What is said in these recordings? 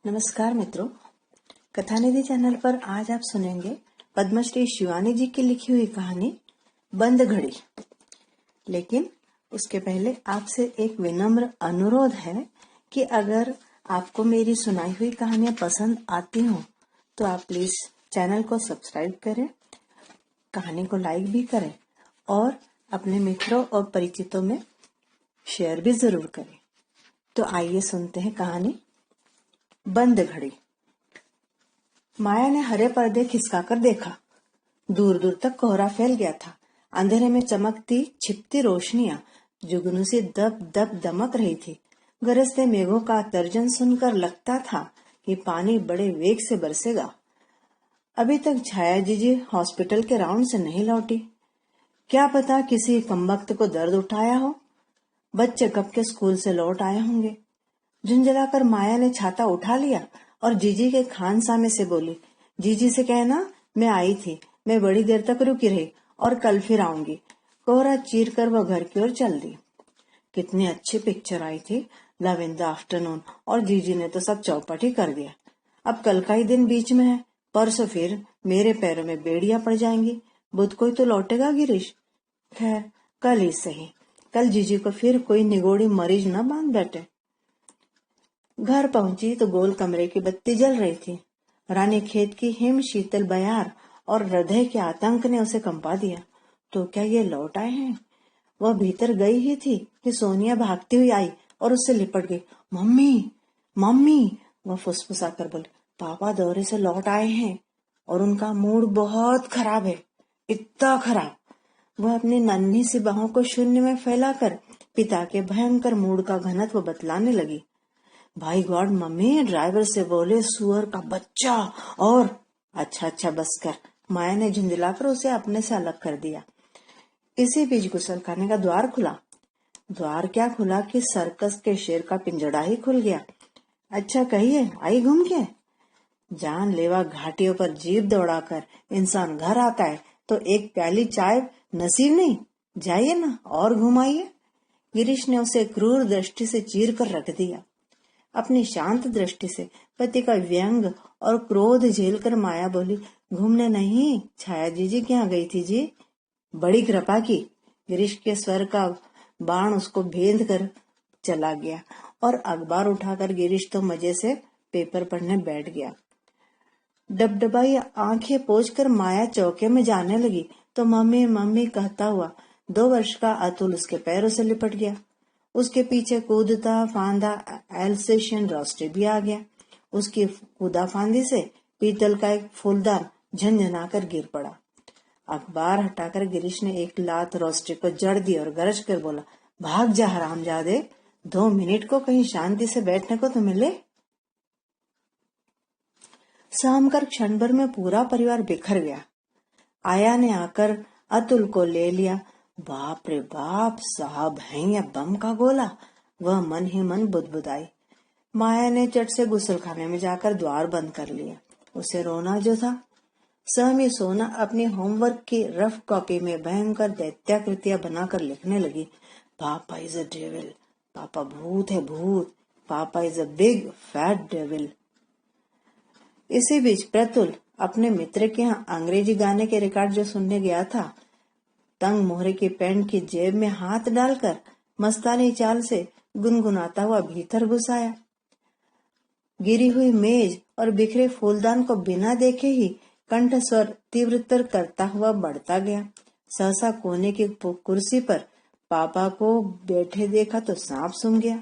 नमस्कार मित्रों, कथानिधि चैनल पर आज आप सुनेंगे पद्मश्री शिवानी जी की लिखी हुई कहानी बंद घड़ी। लेकिन उसके पहले आपसे एक विनम्र अनुरोध है कि अगर आपको मेरी सुनाई हुई कहानियां पसंद आती हों तो आप प्लीज चैनल को सब्सक्राइब करें, कहानी को लाइक भी करें और अपने मित्रों और परिचितों में शेयर भी जरूर करें। तो आइए सुनते हैं कहानी बंद घड़ी। माया ने हरे पर्दे खिसकाकर देखा। दूर दूर तक कोहरा फैल गया था। अंधेरे में चमकती छिपती रोशनियां जुगनू से दब दब दमक रही थी। गरजते मेघों का तर्जन सुनकर लगता था कि पानी बड़े वेग से बरसेगा। अभी तक छाया जीजी हॉस्पिटल के राउंड से नहीं लौटी। क्या पता किसी कमबख्त को दर्द उठाया हो। बच्चे कब के स्कूल से लौट आए होंगे। झुंझलाकर माया ने छाता उठा लिया और जीजी के खानसामे से बोली, जीजी से कहना मैं आई थी, मैं बड़ी देर तक रुकी रही और कल फिर आऊंगी। कोहरा चीर कर वह घर की ओर चल दी। कितनी अच्छी पिक्चर आई थी, लव इन द आफ्टरनून, और जीजी ने तो सब चौपट ही कर दिया। अब कल का ही दिन बीच में है, परसों फिर मेरे पैरों में बेड़ियां पड़ जाएंगी। बुध को ही तो लौटेगा गिरीश। खैर कल ही सही, कल जीजी को फिर कोई निगोड़ी मरीज न बांध बैठे। घर पहुंची तो गोल कमरे की बत्ती जल रही थी। रानी खेत की हिम शीतल बयार और हृदय के आतंक ने उसे कंपा दिया। तो क्या ये लौट आए हैं? वह भीतर गई ही थी कि सोनिया भागती हुई आई और उससे लिपट गई। मम्मी मम्मी, वह फुसफुसाकर बोली, पापा दौरे से लौट आए हैं और उनका मूड बहुत खराब है, इतना खराब। वह अपनी नन्ही सी बाहों को शून्य में फैलाकर पिता के भयंकर मूड का घनत्व बतलाने लगी। भाई गॉड मम्मी, ड्राइवर से बोले सुअर का बच्चा। और अच्छा बस कर, माया ने झुंझलाकर उसे अपने से अलग कर दिया। इसी बीच गुसलखाने का द्वार खुला। द्वार क्या खुला कि सर्कस के शेर का पिंजड़ा ही खुल गया। अच्छा कहिए, आई घूम के? जानलेवा घाटियों पर जीभ दौड़ाकर इंसान घर आता है तो एक प्याली चाय नसीब नहीं? जाइए ना और घुमाइए। गिरीश ने उसे क्रूर दृष्टि से चीर कर रख दिया। अपनी शांत दृष्टि से पति का व्यंग और क्रोध झेलकर माया बोली, घूमने नहीं, छाया जीजी के यहाँ गई थी जी। बड़ी कृपा की। गिरीश के स्वर का बाण उसको भेद कर चला गया और अखबार उठाकर गिरीश तो मजे से पेपर पढ़ने बैठ गया। डबडबाई आंखें पोंछकर माया चौके में जाने लगी तो मम्मी मम्मी कहता हुआ 2 वर्ष का अतुल उसके पैरों से लिपट गया। उसके पीछे कूदता फांदा एल्सेशियन रोस्टे भी आ गया। उसकी कूदा फांदी से पीतल का एक फूलदान झंझनाकर गिर पड़ा। अखबार हटाकर गिरीश ने एक लात रोस्टे को जड़ दी और गरज कर बोला, भाग जा हरामजादे, 2 मिनट को कहीं शांति से बैठने को तो मिले। शाम कर क्षण भर में पूरा परिवार बिखर गया। आया ने आकर अतुल को ले लिया। बाप रे बाप, साहब है या बम का गोला, वह मन ही मन बुदबुदाई। माया ने चट से गुसलखाने में जाकर द्वार बंद कर लिया। उसे रोना जो था। सहमी सोना अपनी होमवर्क की रफ कॉपी में भयंकर दैत्याकृतियां बनाकर लिखने लगी। पापा इज अ डेविल, पापा भूत है भूत, पापा is a big fat devil. इसी बीच प्रतुल अपने मित्र के यहाँ अंग्रेजी गाने के रिकॉर्ड जो सुनने गया था, तंग मोहरे की पैंट की जेब में हाथ डालकर मस्तानी चाल से गुनगुनाता हुआ भीतर घुस आया। गिरी हुई मेज और बिखरे फूलदान को बिना देखे ही कंठ स्वर तीव्रतर करता हुआ बढ़ता गया। सहसा कोने की कुर्सी पर पापा को बैठे देखा तो सांप सूंघ गया।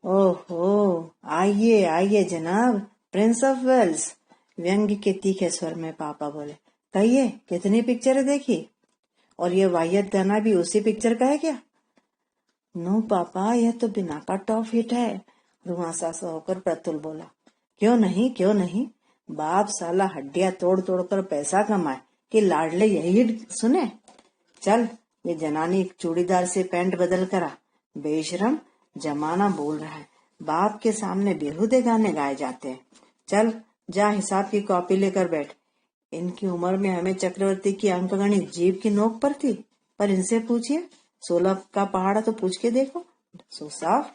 ओहो, आइए आइए जनाब, प्रिंस ऑफ वेल्स, व्यंग्य के तीखे स्वर में पापा बोले। कहिए, कितनी पिक्चरें देखी? और ये वाहियत गाना भी उसी पिक्चर का है क्या? नो पापा, यह तो बिना का टॉप हिट है, रुआसा सा होकर प्रतुल बोला। क्यों नहीं, बाप साला हड्डियां तोड़ तोड़ कर पैसा कमाए कि लाडले यही हिट सुने। चल, ये जनानी चूड़ीदार से पैंट बदल करा। बेशरम, जमाना बोल रहा है, बाप के सामने बेहुदे गाने गाए जाते हैं। चल जा, हिसाब की कॉपी लेकर बैठ। इनकी उम्र में हमें चक्रवर्ती की अंकगणित जीभ की नोक पर थी, पर इनसे पूछिए 16 का पहाड़ा तो पूछ के देखो, सो साफ।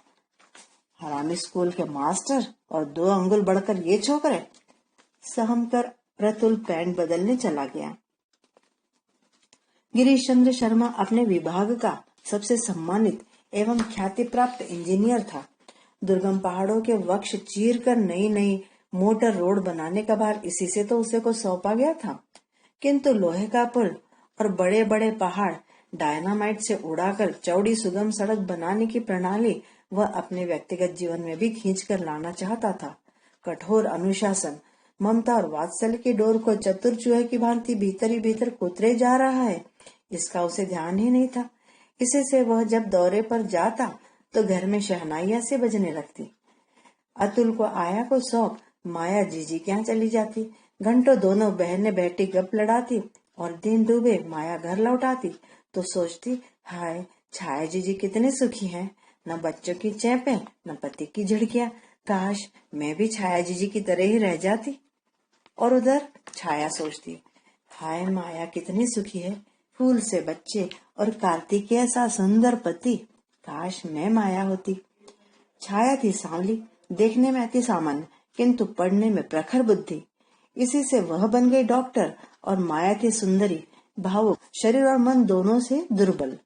हरामी स्कूल के मास्टर और 2 अंगुल बढ़कर ये छोकरे। सहम कर प्रतुल पैंट बदलने चला गया। गिरीश चंद्र शर्मा अपने विभाग का सबसे सम्मानित एवं ख्याति प्राप्त इंजीनियर था। दुर्गम पहाड़ों के वक्ष चीर कर नई नई मोटर रोड बनाने का भार इसी से तो उसे को सौंपा गया था। किंतु लोहे का पुल और बड़े बड़े पहाड़ डायनामाइट से उड़ाकर चौड़ी सुगम सड़क बनाने की प्रणाली वह अपने व्यक्तिगत जीवन में भी खींच कर लाना चाहता था। कठोर अनुशासन, ममता और वात्सल्य की डोर को चतुर चूहे की भांति भीतर ही भीतर कुतरे जा रहा है, इसका उसे ध्यान ही नहीं था। इसी से वह जब दौरे पर जाता तो घर में शहनाइयां से बजने लगती। अतुल को आया को शौक, माया जीजी के यहाँ चली जाती। घंटों दोनों बहनें बैठी गप लड़ाती और दिन डूबे माया घर लौट आती तो सोचती, हाय छाया जीजी कितने सुखी हैं, न बच्चों की चैपें न पति की झिड़कियां, काश मैं भी छाया जीजी की तरह ही रह जाती। और उधर छाया सोचती, हाय माया कितनी सुखी है, फूल से बच्चे और कार्तिकेय सा सुंदर पति, काश मैं माया होती। छाया थी सांवली, देखने में अति सामान्य, किंतु पढ़ने में प्रखर बुद्धि। इसी से वह बन गई डॉक्टर और माया थी सुंदरी, भावुक, शरीर और मन दोनों से दुर्बल।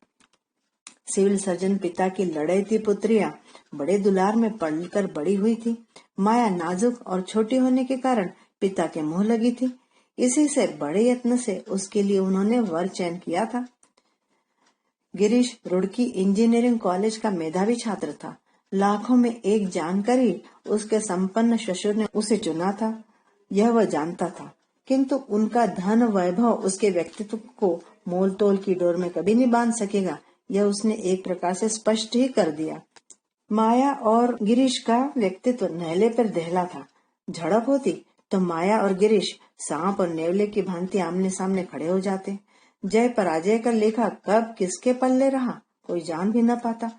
सिविल सर्जन पिता की लड़ैती पुत्रियां बड़े दुलार में पढ़कर बड़ी हुई थी। माया नाजुक और छोटी होने के कारण पिता के मुंह लगी थी। इसी से बड़े यत्न से उसके लिए उन्होंने वर चयन किया था। गिरीश रुड़की इंजीनियरिंग कॉलेज का मेधावी छात्र था। लाखों में एक जानकर ही उसके संपन्न ससुर ने उसे चुना था, यह वह जानता था। किंतु उनका धन वैभव उसके व्यक्तित्व को मोल तोल की डोर में कभी नहीं बांध सकेगा, यह उसने एक प्रकार से स्पष्ट ही कर दिया। माया और गिरीश का व्यक्तित्व नहले पर दहला था। झड़प होती तो माया और गिरीश सांप और नेवले की भांति आमने सामने खड़े हो जाते। जय पराजय का लेखा कब किसके पल्ले रहा कोई जान भी न पाता।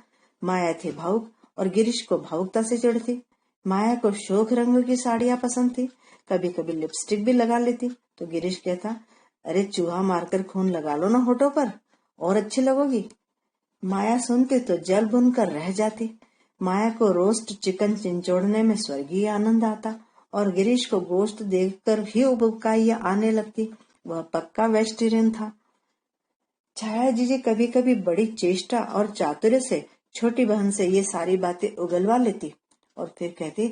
माया थी भावुक और गिरीश को भावुकता से चिढ़ती। माया को शोक रंगों की साड़ियां पसंद थी, कभी कभी लिपस्टिक भी लगा लेती तो गिरीश कहता, अरे चूहा मारकर खून लगा लो ना होठों पर, और अच्छी लगोगी। माया सुनती तो जल भुन कर रह जाती। माया को रोस्ट चिकन चिंचोड़ने में स्वर्गीय आनंद आता और गिरीश को गोश्त देखकर ही उबकाइयां आने लगती। वह पक्का वेजिटेरियन था। छाया जीजी कभी कभी बड़ी चेष्टा और चातुर्य से छोटी बहन से ये सारी बातें उगलवा लेती और फिर कहती,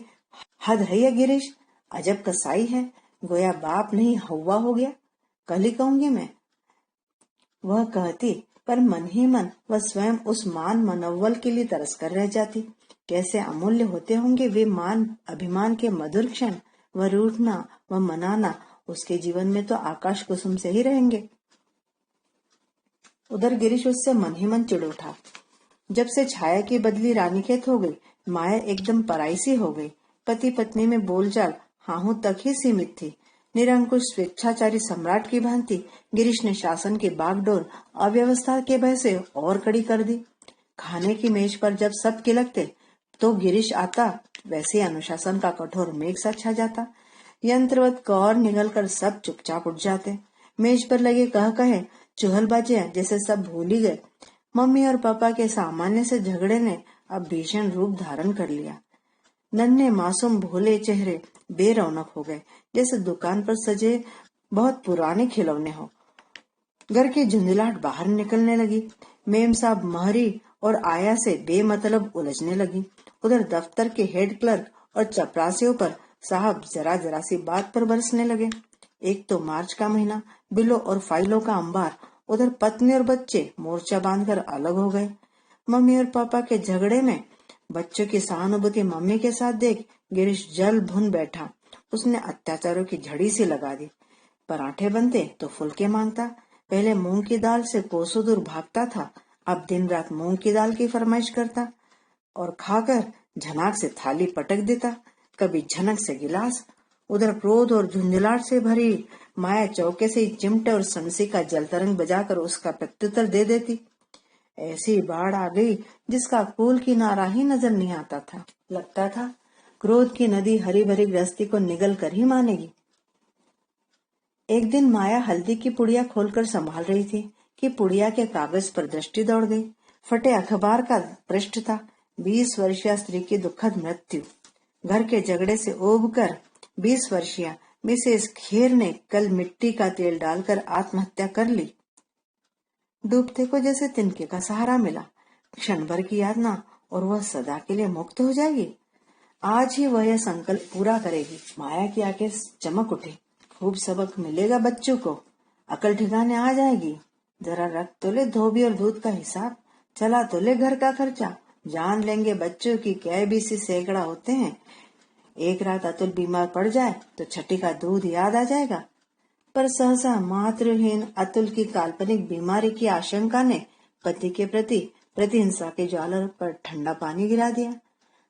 हद है ये गिरीश, अजब कसाई है, गोया बाप नहीं हव्वा हो गया, कल ही कहूंगी मैं। वह कहती पर मन ही मन वह स्वयं उस मान मनोवल के लिए तरस कर रह जाती। कैसे अमूल्य होते होंगे वे मान अभिमान के मधुर क्षण, वह रूठना वह मनाना उसके जीवन में तो आकाश कुसुम से ही रहेंगे। उधर गिरीश उससे मन ही मन चिढ़ उठा। जब से छाया की बदली रानीखेत हो गई, माया एकदम पराई सी हो गई। पति पत्नी में बोलचाल हाहू तक ही सीमित थी। निरंकुश स्वेच्छाचारी सम्राट की भांति गिरीश ने शासन की बागडोर अव्यवस्था के भय से और कड़ी कर दी। खाने की मेज पर जब सब किलकते तो गिरीश आता, वैसे अनुशासन का कठोर मेघ सा छा जाता। यंत्रवत कौर निगल कर सब चुपचाप उठ जाते। मेज पर लगे कह कहे चुहलबाजियां जैसे सब भूल ही गए। मम्मी और पापा के सामान्य से झगड़े ने अब भीषण रूप धारण कर लिया। नन्हे मासूम भोले चेहरे बेरौनक हो गए, जैसे दुकान पर सजे बहुत पुराने खिलौने हो। घर की झुंझलाहट बाहर निकलने लगी। मेम साहब महरी और आया से बेमतलब उलझने लगी। उधर दफ्तर के हेड क्लर्क और चपरासियों पर साहब जरा जरा सी बात पर बरसने लगे। एक तो मार्च का महीना, बिलों और फाइलों का अंबार। उधर पत्नी और बच्चे मोर्चा बांधकर अलग हो गए। मम्मी और पापा के झगड़े में बच्चों की सहानुभूति मम्मी के साथ देख गिरीश जल भुन बैठा। उसने अत्याचारों की झड़ी सी लगा दी। पराठे बनते तो फुलके मांगता। पहले मूंग की दाल से कोसों दूर भागता था, अब दिन रात मूंग की दाल की फरमाइश करता और खाकर झनाक से थाली पटक देता, कभी झनक से गिलास। उधर क्रोध और झुंझलाहट से भरी माया चौके से चिमटे और संसी का जलतरंग बजाकर उसका प्रत्युत्तर दे देती। ऐसी बाढ़ आ गई जिसका कुल किनारा ही नजर नहीं आता था। लगता था क्रोध की नदी हरी भरी गृहस्थी को निगल कर ही मानेगी। एक दिन माया हल्दी की पुड़िया खोलकर संभाल रही थी कि पुड़िया के कागज पर दृष्टि दौड़ गई। फटे अखबार का पृष्ठ था। 20 वर्षीय स्त्री की दुखद मृत्यु। घर के झगड़े से ऊबकर 20 वर्षीय मिसेस खेर ने कल मिट्टी का तेल डालकर आत्महत्या कर ली। डूबते को जैसे तिनके का सहारा मिला। क्षण भर की यातना और वह सदा के लिए मुक्त हो जाएगी। आज ही वह यह संकल्प पूरा करेगी। माया की आंखें चमक उठी। खूब सबक मिलेगा बच्चों को, अकल ठिकाने आ जाएगी। जरा रख तो ले धोबी और दूध का हिसाब, चला तो ले घर का खर्चा, जान लेंगे बच्चों की कै बीसी सैकड़ा होते हैं। एक रात अतुल बीमार पड़ जाए तो छठी का दूध याद आ जाएगा। पर सहसा मातृहीन अतुल की काल्पनिक बीमारी की आशंका ने पति के प्रति प्रतिहिंसा के ज्वाला पर ठंडा पानी गिरा दिया।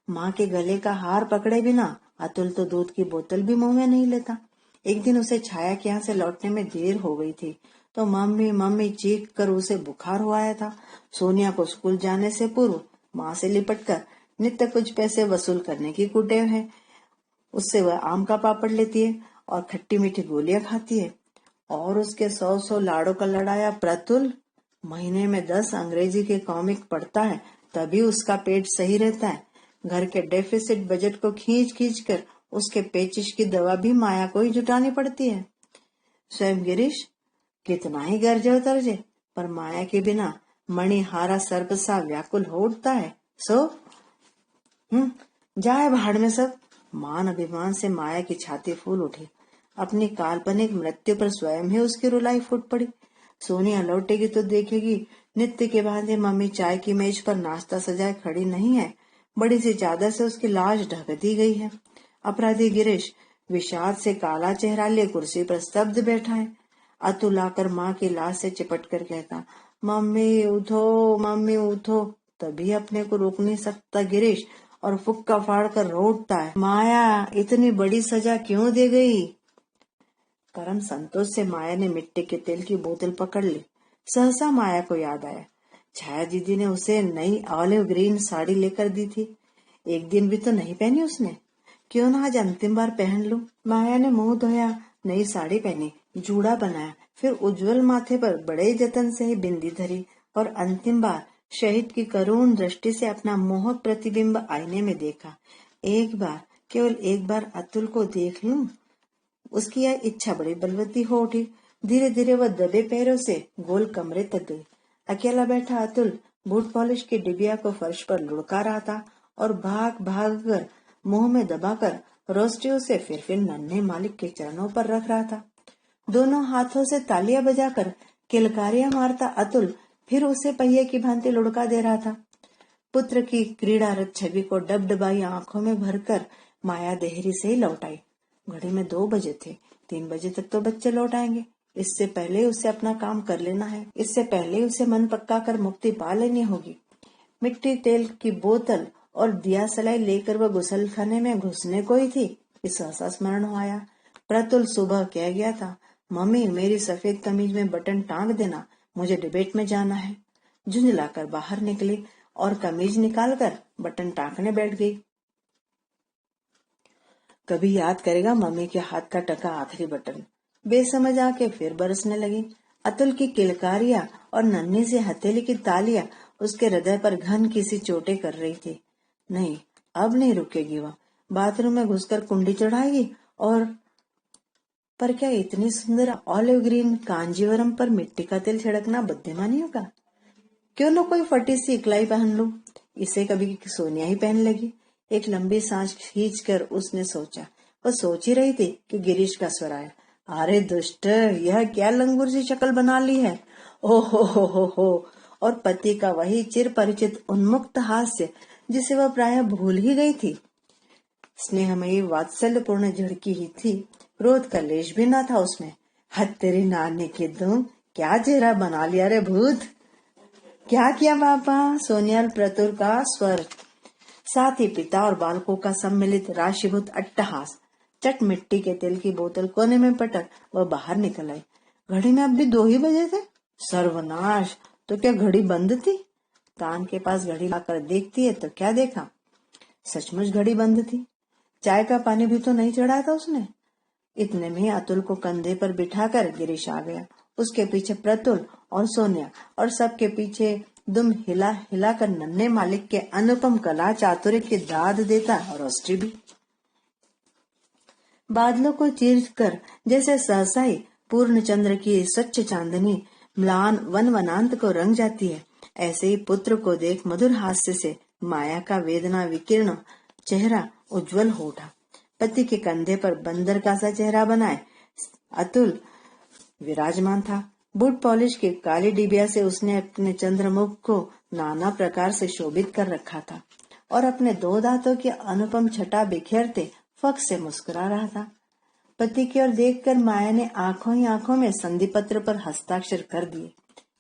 माँ के गले का हार पकड़े बिना अतुल तो दूध की बोतल भी मुंह में नहीं लेता। एक दिन उसे छाया के यहाँ से लौटने में देर हो गई थी तो मम्मी मम्मी चीख कर उसे बुखार हो आया था। सोनिया को स्कूल जाने से पूर्व माँ से लिपटकर नित्य कुछ पैसे वसूल करने की कुटेव है। उससे वह आम का पापड़ लेती है और खट्टी मीठी गोलियां खाती है। और उसके 100 लाड़ों का लड़ाया प्रतुल महीने में 10 अंग्रेजी के कॉमिक पढ़ता है, तभी उसका पेट सही रहता है। घर के डेफिसिट बजट को खींच खींच कर उसके पेचिश की दवा भी माया को ही जुटानी पड़ती है। स्वयं गिरीश कितना ही गर्जे उतरजे, पर माया के बिना मणिहारा सर्प सा व्याकुल हो उठता है। सो जाए भाड़ में सब। मान अभिमान से माया की छाती फूल उठी। अपनी काल्पनिक मृत्यु पर स्वयं ही उसकी रुलाई फूट पड़ी। सोनिया लौटेगी तो देखेगी नित्य के भांति मम्मी चाय की मेज पर नाश्ता सजाए खड़ी नहीं है, बड़ी सी चादर से उसकी लाश ढक दी गई है। अपराधी गिरीश विषाद से काला चेहरा लिए कुर्सी पर स्तब्ध बैठा है। अतुल आकर माँ की लाश से चिपट कर कहता, मम्मी उठो, मम्मी उठो। तभी अपने को रोक नहीं सकता गिरीश और फुक्का फाड़ कर रो उठता है, माया इतनी बड़ी सजा क्यों दे गई। परम संतोष से माया ने मिट्टी के तेल की बोतल पकड़ ली। सहसा माया को याद आया, छाया दीदी ने उसे नई ऑलिव ग्रीन साड़ी लेकर दी थी। एक दिन भी तो नहीं पहनी उसने, क्यों ना आज अंतिम बार पहन लूं। माया ने मुंह धोया, नई साड़ी पहनी, जूड़ा बनाया, फिर उज्जवल माथे पर बड़े जतन से ही बिंदी धरी और अंतिम बार शहीद की करुण दृष्टि से अपना मोहक प्रतिबिंब आईने में देखा। एक बार, केवल एक बार अतुल को देख लूं। उसकी यह इच्छा बड़ी बलवती हो उठी। धीरे धीरे वह दबे पैरों से गोल कमरे तक गई। अकेला बैठा अतुल बूट पॉलिश की डिबिया को फर्श पर लुढ़का रहा था और भाग भाग कर मुंह में दबाकर रोस्टियों से फिर नन्हे मालिक के चरणों पर रख रहा था। दोनों हाथों से तालियां बजाकर किलकारियां मारता अतुल फिर उसे पहिए की भांति लुढ़का दे रहा था। पुत्र की क्रीड़ारत छवि को डबडबाई आंखों में भरकर माया देहरी से ही लौट आई। घड़ी में 2 बजे थे। 3 बजे तक तो बच्चे लौट आएंगे। इससे पहले उसे अपना काम कर लेना है। इससे पहले उसे मन पक्का कर मुक्ति पा लेनी होगी। मिट्टी तेल की बोतल और दिया सलाई लेकर वह गुसलखाने में घुसने को ही थी। इस सहसा स्मरण हो आया, प्रतुल सुबह कह गया था, मम्मी मेरी सफेद कमीज में बटन टांग देना, मुझे डिबेट में जाना है। झुंझलाकर बाहर निकली और कमीज निकालकर बटन टांगने बैठ गई। कभी याद करेगा मम्मी के हाथ का टका आखिरी बटन। बेसमझ आके फिर बरसने लगी। अतुल की किलकारियां और नन्ही सी हथेली की तालियां उसके हृदय पर घन किसी चोटें कर रही थी। नहीं, अब नहीं रुकेगी वह। बाथरूम में घुसकर कुंडी चढ़ाएगी और पर क्या इतनी सुंदर ऑलिव ग्रीन कांजीवरम पर मिट्टी का तेल छिड़कना बुद्धिमानी होगा? क्यों न कोई फटी सी इकलाई पहन लूं। इसे कभी सोनिया ही पहन लेगी। एक लंबी सांस खींचकर उसने सोचा। वह सोच ही रही थी कि गिरीश का स्वर आया, अरे दुष्ट, यह क्या लंगूर सी शक्ल बना ली है। ओहो हो। और पति का वही चिर परिचित उन्मुक्त हास्य जिसे वह प्राय भूल ही गई थी। स्नेहमयी वात्सल्यपूर्ण झिड़की ही थी, क्रोध का लेश भी न था उसमें। हद तेरी नानी की दूं, क्या चेहरा बना लिया रे भूत। क्या किया पापा? सोनिया प्रतुर का स्वर, साथ ही पिता और बालकों का सम्मिलित राशिभूत अट्टहास। चट मिट्टी के तेल की बोतल कोने में पटक वह बाहर निकल आई। घड़ी में अब भी 2 ही बजे थे। सर्वनाश, तो क्या घड़ी बंद थी? कान के पास घड़ी लाकर देखती है तो क्या देखा, सचमुच घड़ी बंद थी। चाय का पानी भी तो नहीं चढ़ाया था उसने। इतने में अतुल को कंधे पर बिठाकर गिरीश आ गया। उसके पीछे प्रतुल और सोनिया और सबके पीछे दुम हिला हिला कर नन्हे मालिक के अनुपम कला चातुर्य की दाद देता रोस्ट्री भी। बादलों को चीर कर जैसे सहसा ही पूर्ण चंद्र की स्वच्छ चांदनी म्लान वन वनांत को रंग जाती है, ऐसे ही पुत्र को देख मधुर हास्य से माया का वेदना विकीर्ण चेहरा उज्जवल हो उठा। पति के कंधे पर बंदर का सा चेहरा बनाए अतुल विराजमान था। बूट पॉलिश की काली डिबिया से उसने अपने चंद्रमुख को नाना प्रकार से शोभित कर रखा था और अपने दो दांतों की अनुपम छटा बिखेरते फक से मुस्कुरा रहा था। पति की ओर देखकर माया ने आंखों ही आंखों में संधि पत्र पर हस्ताक्षर कर दिए।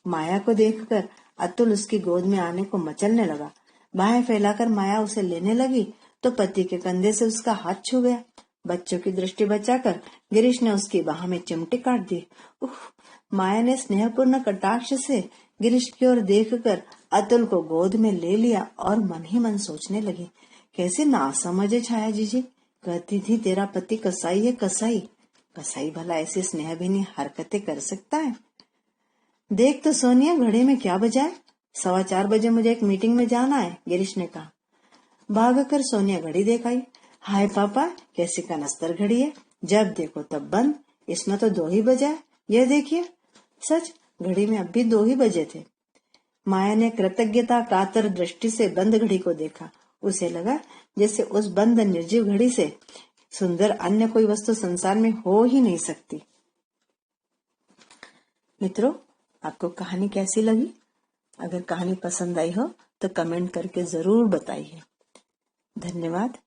माया को देखकर अतुल उसकी गोद में आने को मचलने लगा। बाहें फैलाकर माया उसे लेने लगी तो पति के कंधे से उसका हाथ छू गया। बच्चों की दृष्टि बचाकर गिरीश ने उसकी बाह में चिमटी काट दी। माया ने स्नेहपूर्ण कटाक्ष से गिरीश की ओर देखकर अतुल को गोद में ले लिया और मन ही मन सोचने लगी, कैसे नासमझ है छाया जीजी, कहती थी तेरा पति कसाई है कसाई। कसाई भला ऐसी स्नेहभीनी हरकतें कर सकता है? देख तो सोनिया घड़ी में क्या बजा है, 4:15 बजे मुझे एक मीटिंग में जाना है, गिरीश ने कहा। भागकर सोनिया घड़ी देख आई। हाय पापा, कैसी कनस्तर घड़ी है, जब देखो तब बंद, इसमें तो 2 ही बजा है, यह देखिए। सच, घड़ी में अब भी 2 ही बजे थे। माया ने कृतज्ञता कातर दृष्टि से बंद घड़ी को देखा। उसे लगा जैसे उस बंद निर्जीव घड़ी से सुंदर अन्य कोई वस्तु संसार में हो ही नहीं सकती। मित्रों, आपको कहानी कैसी लगी? अगर कहानी पसंद आई हो तो कमेंट करके जरूर बताइए। धन्यवाद।